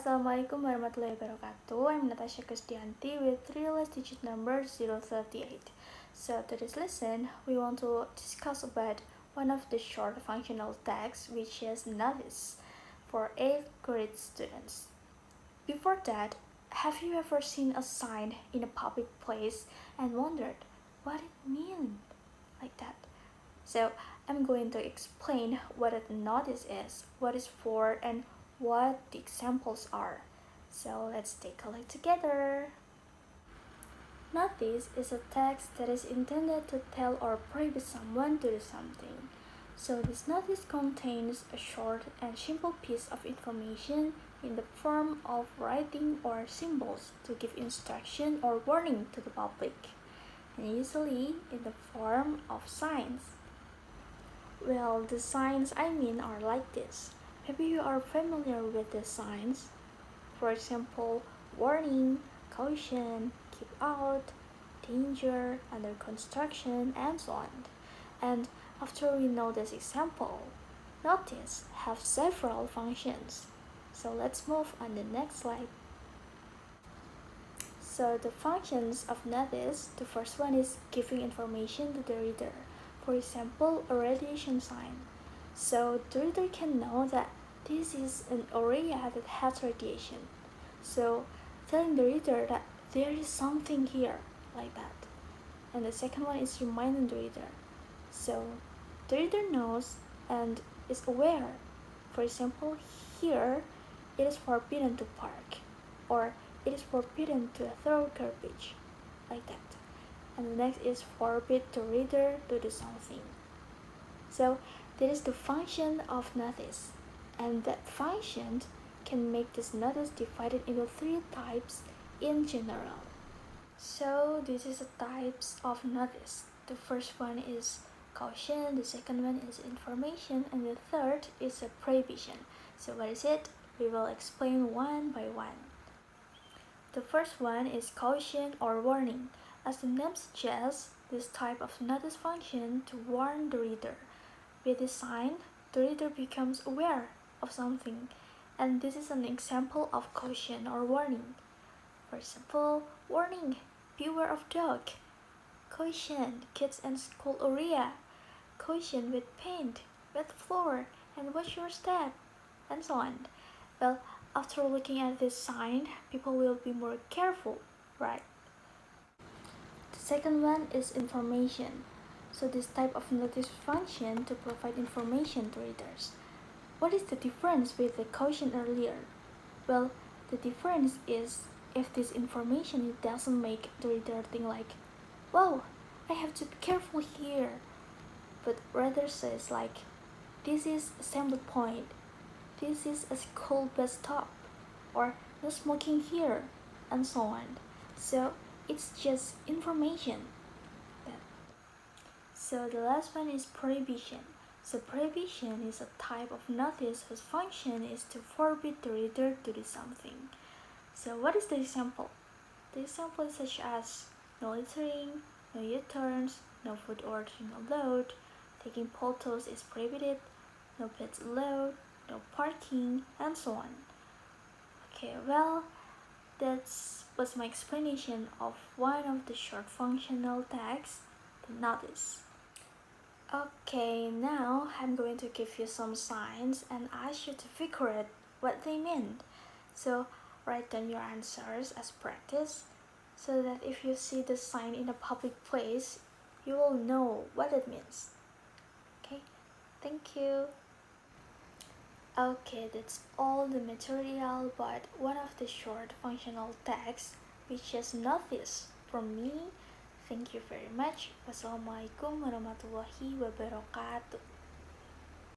Assalamualaikum warahmatullahi wabarakatuh. I'm Natasya Krisdianti with real last digit number 038. So today's lesson, we want to discuss about one of the short functional tags which is notice for 8th grade students. Before that, have you ever seen a sign in a public place and wondered what it means like that? So I'm going to explain what a notice is, what it's for, and what the examples are. So let's take a look together. Notice is a text that is intended to tell or prohibit someone to do something. So this notice contains a short and simple piece of information in the form of writing or symbols to give instruction or warning to the public, and usually in the form of signs. Well, the signs I mean are like this. Maybe you are familiar with the signs. For example, warning, caution, keep out, danger, under construction, and so on. And after we know this example, notice have several functions. So let's move on the next slide. So the functions of notice, the first one is giving information to the reader. For example, a radiation sign. So the reader can know that this is an area that has radiation. So telling the reader that there is something here, like that. And the second one is reminding the reader. So the reader knows and is aware. For example, here it is forbidden to park, or it is forbidden to throw garbage, like that. And the next is forbid the reader to do something. So that is the function of notice, and that function can make this notice divided into 3 types in general. So this is the types of notice. The first one is caution, the second one is information, and the third is a prohibition. So what is it? We will explain one by one. The first one is caution or warning. As the name suggests, this type of notice function to warn the reader. With this sign, the reader becomes aware of something, and this is an example of caution or warning. For example, warning, beware of dog. Caution, kids in school area. Caution with paint, wet floor, and watch your step, and so on. Well, after looking at this sign, people will be more careful, right? The second one is information. So this type of notice function to provide information to readers. What is the difference with the caution earlier? Well, the difference is if this information it doesn't make the reader think like, wow, I have to be careful here, but rather says like, this is assembly point, this is a school bus stop, or no smoking here, and so on. So it's just information. So the last one is prohibition. So prohibition is a type of notice whose function is to forbid the reader to do something. So what is the example? The example is such as no littering, no U-turns, no food ordering allowed, taking photos is prohibited, no pets allowed, no parking, and so on. Okay, well, that was my explanation of one of the short functional tags, the notice. Okay, now I'm going to give you some signs and ask you to figure out what they mean. So write down your answers as practice, so that if you see the sign in a public place, you will know what it means. Okay, thank you. Okay, that's all the material about one of the short functional tags which is notice from me. Thank you very much. Wassalamualaikum warahmatullahi wabarakatuh.